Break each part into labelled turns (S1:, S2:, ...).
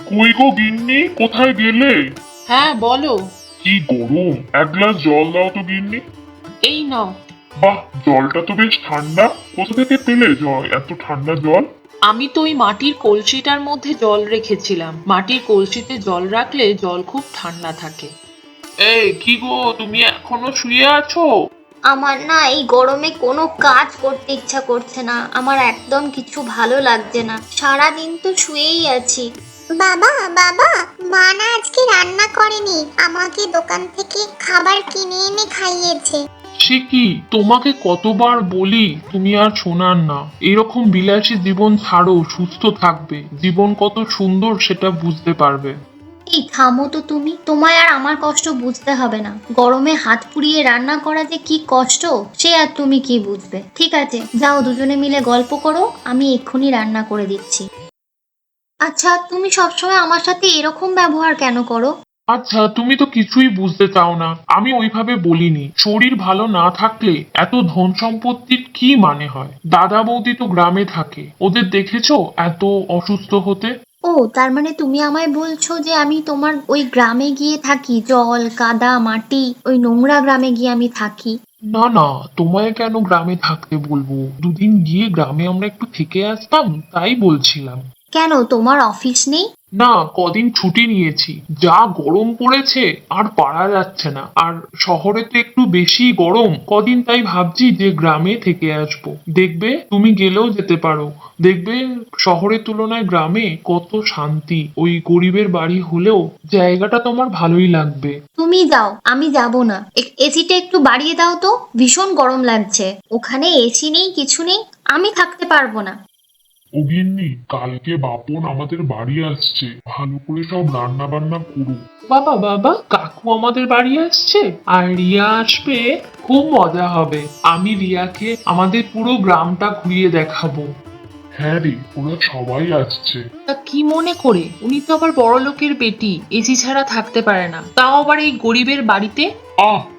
S1: কই গো গিন্নি, কোথায় গেলে?
S2: হ্যাঁ বলো।
S1: কি গরম, এক গ্লাস জল দাও তো গিন্নি।
S2: এই নাও।
S1: বাহ, জলটা তো বেশ ঠান্ডা। কোথা থেকে পেলে জল, এত ঠান্ডা জল?
S2: আমি তো ওই মাটির কলসিটার মধ্যে জল রেখেছিলাম। মাটির কলসিতে জল রাখলে জল খুব ঠান্ডা থাকে। এই কি গো, তুমি এখনো শুয়ে আছো?
S3: আমার না এই গরমে কোনো কাজ করতে ইচ্ছা করছে না। আমার একদম কিছু ভালো লাগছে না, সারাদিন তো শুয়েই আছি।
S4: বাবা বাবা, মা না আজকে রান্না করেনি, আমাকে দোকান থেকে খাবার কিনে এনে খাইয়েছে।
S2: সে কি, তোমাকে কতবার বলি, তুমি আর শোনার না। এরকম বিলাসী জীবন ছাড়ো, সুস্থ থাকবে। জীবন কত সুন্দর সেটা বুঝতে পারবে।
S3: এই থামো তো তুমি, তোমায় আর আমার কষ্ট বুঝতে হবে না। গরমে হাত পুড়িয়ে রান্না করা যে কি কষ্ট সে আর তুমি কি বুঝবে। ঠিক আছে, যাও দুজনে মিলে গল্প করো, আমি এক্ষুনি রান্না করে দিচ্ছি। আচ্ছা, তুমি সবসময় আমার সাথে এরকম ব্যবহার কেন করো?
S2: আচ্ছা, তুমি তো কিছুই বুঝতে চাও না। আমি ওইভাবে বলিনি। শরীর ভালো না থাকলে এত ধন সম্পত্তির কি মানে হয়? দাদা বৌদি তো গ্রামে থাকে, ওদের দেখেছো এত অসুস্থ হতে?
S3: ও, তার মানে তুমি আমায় বলছো যে আমি তোমার ওই গ্রামে গিয়ে থাকি, জল কাদা মাটি ওই নোংরা গ্রামে গিয়ে আমি থাকি?
S2: না না, তোমায় কেন গ্রামে থাকতে বলবো? দুদিন গিয়ে গ্রামে আমরা একটু থেকে আসতাম, তাই বলছিলাম।
S3: কেন, তোমার অফিস নেই?
S2: না, কদিন ছুটি নিয়েছি। যা গরম পড়েছে আর পারা যাচ্ছে না। আর শহরে তো একটু বেশি গরম কদিন, তাই ভাবছি যে গ্রামে থেকে আসবো। দেখবে, তুমি গেলেও যেতে পারো। দেখবে শহরের তুলনায় গ্রামে কত শান্তি। ওই গরিবের বাড়ি হলেও জায়গাটা তোমার ভালোই লাগবে।
S3: তুমি যাও, আমি যাব না। এসিটা একটু বাড়িয়ে দাও তো, ভীষণ গরম লাগছে। ওখানে এসি নেই, কিছু নেই, আমি থাকতে পারবো না।
S1: ও গিন্নি, কালকে বাপন আমাদের বাড়ি আসছে, ভালো করে সব রান্না বান্না করো।
S2: বাবা বাবা, কাকু আমাদের বাড়ি আসছে আর রিয়া আসবে। খুব মজা হবে। আমি রিয়াকে আমাদের পুরো গ্রামটা ঘুরিয়ে দেখাবো।
S1: হ্যাঁ রে, ওরা সবাই আসছে।
S2: তা কি মনে করে? উনি তো আবার বড় লোকের বেটি, এসি ছাড়া থাকতে পারে না, তাও আবার এই গরিবের বাড়িতে।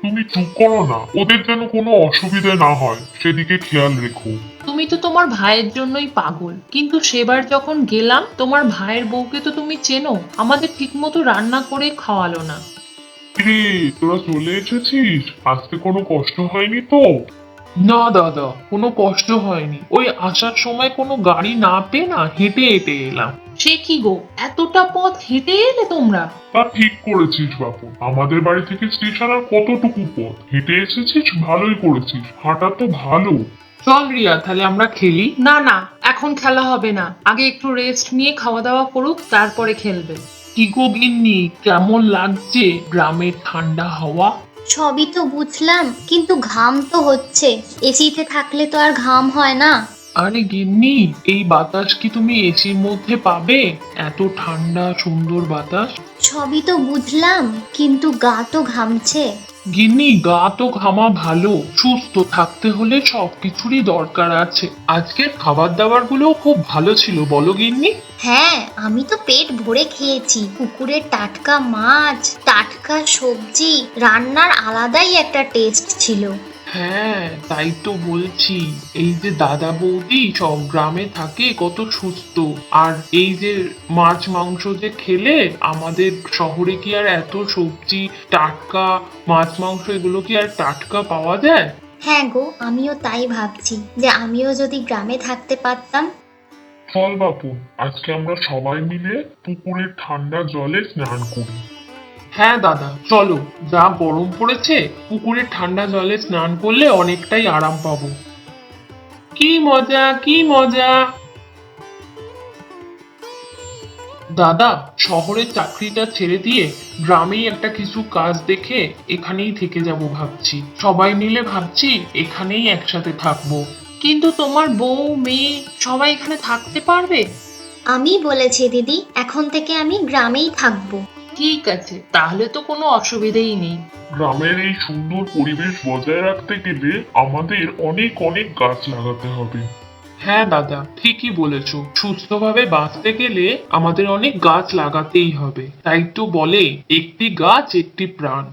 S1: তুমি চুপ করো না, ওদের যেন কোনো অসুবিধা না হয় সেদিকে খেয়াল রেখো।
S2: তুমি তো তোমার ভাইয়ের জন্যই পাগল, কিন্তু সেবার যখন গেলাম তোমার ভাইয়ের বউকে তো তুমি চেনো, আমাদের ঠিকমতো রান্না করে খাওয়ালো না।
S1: রে, তোরা চলে এসেছিস, আসতে কোনো কষ্ট হয়নি তো?
S2: না দাদা, কোনো কষ্ট হয়নি। ওই আসার সময় কোনো গাড়ি না পেয়ে না হেঁটে হেঁটে এলাম। সে কি গো, এতটা পথ হেঁটে এলে তোমরা?
S1: তা ঠিক করেছিস বাপু, আমাদের বাড়ি থেকে স্টেশন আর কতটুকু পথ, হেঁটে এসেছিস, ভালোই করেছিস, হাঁটা তো ভালো।
S2: চল রিয়া, তাহলে আমরা খেলি। না না, এখন খেলা হবে না, আগে একটু রেস্ট নিয়ে খাওয়া দাওয়া করুক, তারপরে খেলবে। কি গো গিন্নি, কেমন লাগছে গ্রামের ঠান্ডা হাওয়া?
S3: সবই তো বুঝলাম, কিন্তু ঘাম তো হচ্ছে। এসিতে থাকলে তো আর ঘাম হয় না।
S2: আরে গিন্নি, এই বাতাস কি তুমি এসির মধ্যে পাবে? এত ঠান্ডা সুন্দর বাতাস।
S3: সবই তো বুঝলাম, কিন্তু গা তো ঘামছে।
S2: গিন্নি, গা তো ঘামা ভালো। সুস্থ থাকতে হলে সবকিছুরই দরকার আছে। আজকের খাবার দাবার গুলো খুব ভালো ছিল, বলো গিন্নি?
S3: হ্যাঁ, আমি তো পেট ভরে খেয়েছি। পুকুরের টাটকা মাছ, টাটকা সবজি, রান্নার আলাদাই একটা টেস্ট ছিল।
S2: হ্যাঁ, তাই তো বলছি। এই যে দাদা বৌদি সব গ্রামে থাকে, কত সুস্থ। আর এই যে মাছ মাংস যে খেলে, আমাদের শহরে কি আর এত সবজি টাটকা, মাছ মাংস এগুলো কি আর টাটকা পাওয়া যায়?
S3: হ্যাঁ গো, আমিও তাই ভাবছি যে আমিও যদি গ্রামে থাকতে পারতাম।
S1: চল বাপু, আজকে আমরা সবাই মিলে পুকুরের ঠান্ডা জলে স্নান করি।
S2: হ্যাঁ দাদা, চলো। যা গরম পড়েছে, পুকুরের ঠান্ডা জলে স্নান করলে অনেকটাই আরাম পাবো। কি মজা, কি মজা! দাদা, শহরের চাকরিটা ছেড়ে দিয়ে গ্রামেই একটা কিছু কাজ দেখে এখানেই থেকে যাব ভাবছি। সবাই মিলে ভাবছি এখানেই একসাথে থাকবো। কিন্তু তোমার বউ মেয়ে সবাই এখানে থাকতে পারবে?
S3: আমি বলেছি দিদি, এখন থেকে আমি গ্রামেই থাকবো।
S2: ঠিক আছে, তাহলে তো কোনো অসুবিধেই নেই।
S1: গ্রামের এই সুন্দর পরিবেশ বজায় রাখতে গেলে আমাদের অনেক অনেক গাছ লাগাতে হবে।
S2: হ্যাঁ দাদা, ঠিকই বলেছো। সুস্থভাবে বাঁচতে গেলে আমাদের অনেক গাছ লাগাতেই হবে। তাই তো বলে, একটি গাছ একটি প্রাণ।